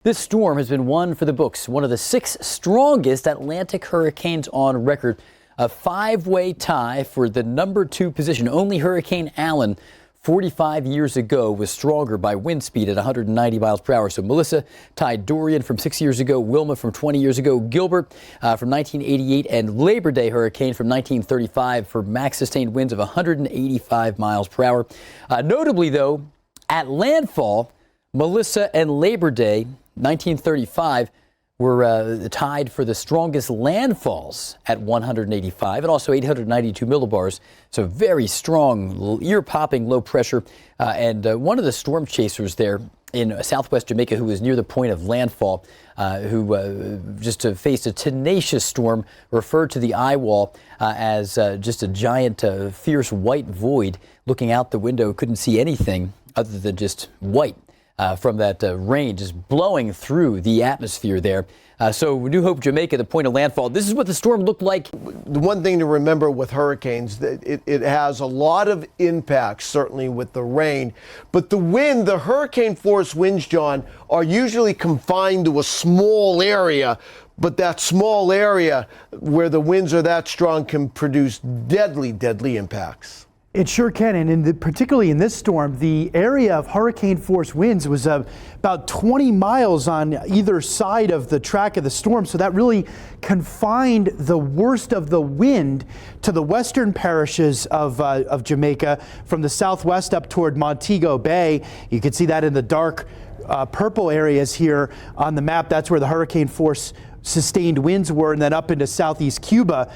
This storm has been one for the books, one of the 6 strongest Atlantic hurricanes on record. A 5-way tie for the number 2 position. Only Hurricane Allen 45 years ago was stronger by wind speed at 190 miles per hour. So Melissa tied Dorian from 6 years ago, Wilma from 20 years ago, Gilbert from 1988, and Labor Day hurricane from 1935 for max sustained winds of 185 miles per hour. Notably, though, at landfall, Melissa and Labor Day 1935 were tied for the strongest landfalls at 185 and also 892 millibars. So very strong, ear-popping low pressure. And one of the storm chasers there in southwest Jamaica, who was near the point of landfall, who just faced a tenacious storm, referred to the eye wall as just a giant, fierce white void. Looking out the window, couldn't see anything other than just white. From that rain just blowing through the atmosphere there. So New Hope, Jamaica, the point of landfall. This is what the storm looked like. The one thing to remember with hurricanes, that it has a lot of impacts, certainly with the rain. But the wind, the hurricane force winds, John, are usually confined to a small area. But that small area where the winds are that strong can produce deadly, deadly impacts. It sure can, and particularly in this storm, the area of hurricane force winds was about 20 miles on either side of the track of the storm, so that really confined the worst of the wind to the western parishes of Jamaica, from the southwest up toward Montego Bay. You can see that in the dark purple areas here on the map. That's where the hurricane force sustained winds were, and then up into southeast Cuba.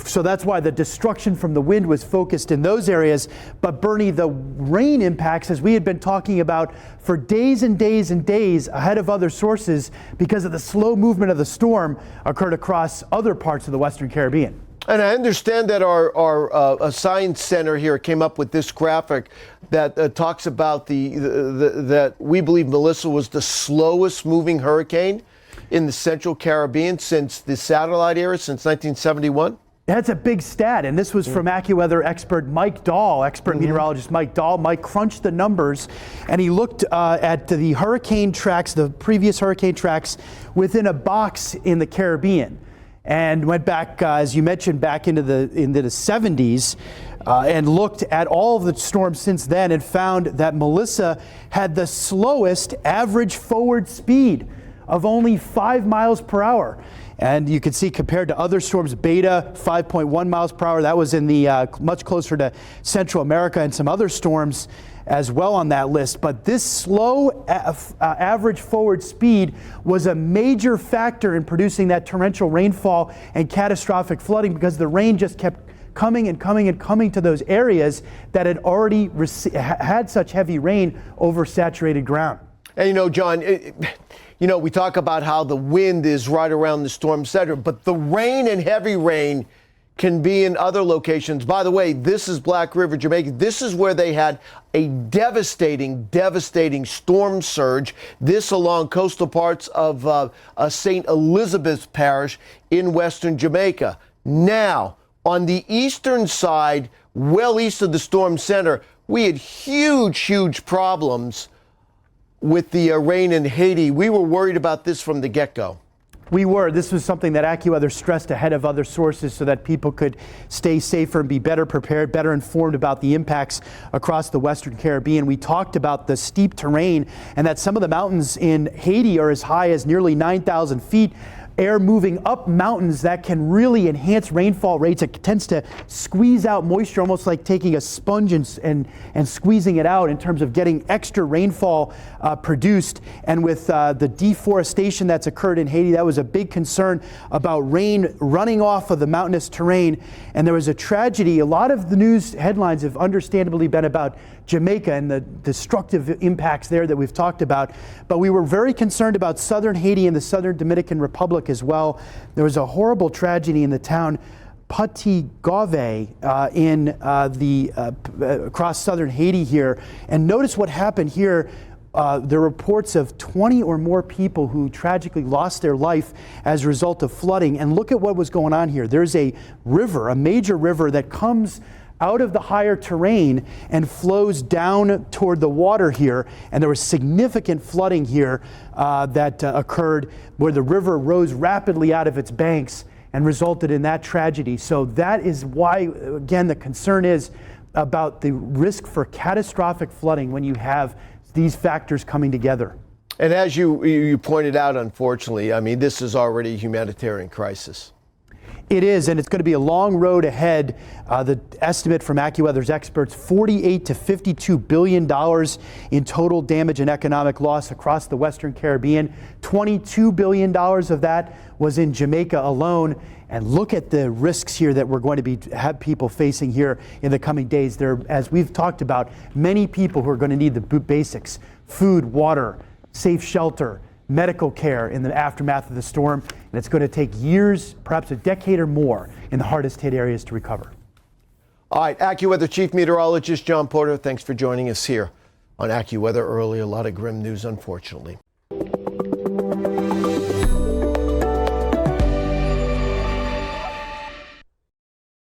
So that's why the destruction from the wind was focused in those areas. But Bernie, the rain impacts, as we had been talking about for days and days and days ahead of other sources because of the slow movement of the storm, occurred across other parts of the Western Caribbean. And I understand that our science center here came up with this graphic that talks about that we believe Melissa was the slowest moving hurricane in the Central Caribbean since the satellite era, since 1971? That's a big stat, and this was from AccuWeather expert Mike Dahl, meteorologist Mike Dahl. Mike crunched the numbers, and he looked at the hurricane tracks, the previous hurricane tracks, within a box in the Caribbean, and went back, as you mentioned, back into the 70s, and looked at all of the storms since then, and found that Melissa had the slowest average forward speed of only 5 miles per hour. And you can see, compared to other storms, Beta 5.1 miles per hour, that was in the much closer to Central America, and some other storms as well on that list. But this slow average forward speed was a major factor in producing that torrential rainfall and catastrophic flooding, because the rain just kept coming and coming and coming to those areas that had already had such heavy rain over saturated ground. And you know, John, we talk about how the wind is right around the storm center, but the rain and heavy rain can be in other locations. By the way, this is Black River, Jamaica. This is where they had a devastating, devastating storm surge. This along coastal parts of St. Elizabeth's Parish in western Jamaica. Now, on the eastern side, well east of the storm center, we had huge, huge problems with the rain in Haiti. We were worried about this from the get-go. We were. This was something that AccuWeather stressed ahead of other sources so that people could stay safer and be better prepared, better informed about the impacts across the Western Caribbean. We talked about the steep terrain and that some of the mountains in Haiti are as high as nearly 9,000 feet. Air moving up mountains that can really enhance rainfall rates. It tends to squeeze out moisture, almost like taking a sponge and squeezing it out in terms of getting extra rainfall produced. And with the deforestation that's occurred in Haiti, that was a big concern about rain running off of the mountainous terrain. And there was a tragedy. A lot of the news headlines have understandably been about Jamaica and the destructive impacts there that we've talked about. But we were very concerned about southern Haiti and the southern Dominican Republic as well. There was a horrible tragedy in the town Patigove across southern Haiti here. And notice what happened here. There are reports of 20 or more people who tragically lost their life as a result of flooding. And look at what was going on here. There's a river, a major river that comes out of the higher terrain and flows down toward the water here. And there was significant flooding here that occurred where the river rose rapidly out of its banks and resulted in that tragedy. So that is why, again, the concern is about the risk for catastrophic flooding when you have these factors coming together. And as you pointed out, unfortunately, I mean, this is already a humanitarian crisis. It is, and it's going to be a long road ahead. The estimate from AccuWeather's experts, $48 to $52 billion in total damage and economic loss across the Western Caribbean. $22 billion of that was in Jamaica alone. And look at the risks here that we're going to have people facing here in the coming days. There are, as we've talked about, many people who are going to need the basics: food, water, safe shelter, medical care in the aftermath of the storm. And it's going to take years, perhaps a decade or more, in the hardest hit areas to recover. All right, AccuWeather Chief Meteorologist John Porter, thanks for joining us here on AccuWeather early. A lot of grim news, unfortunately.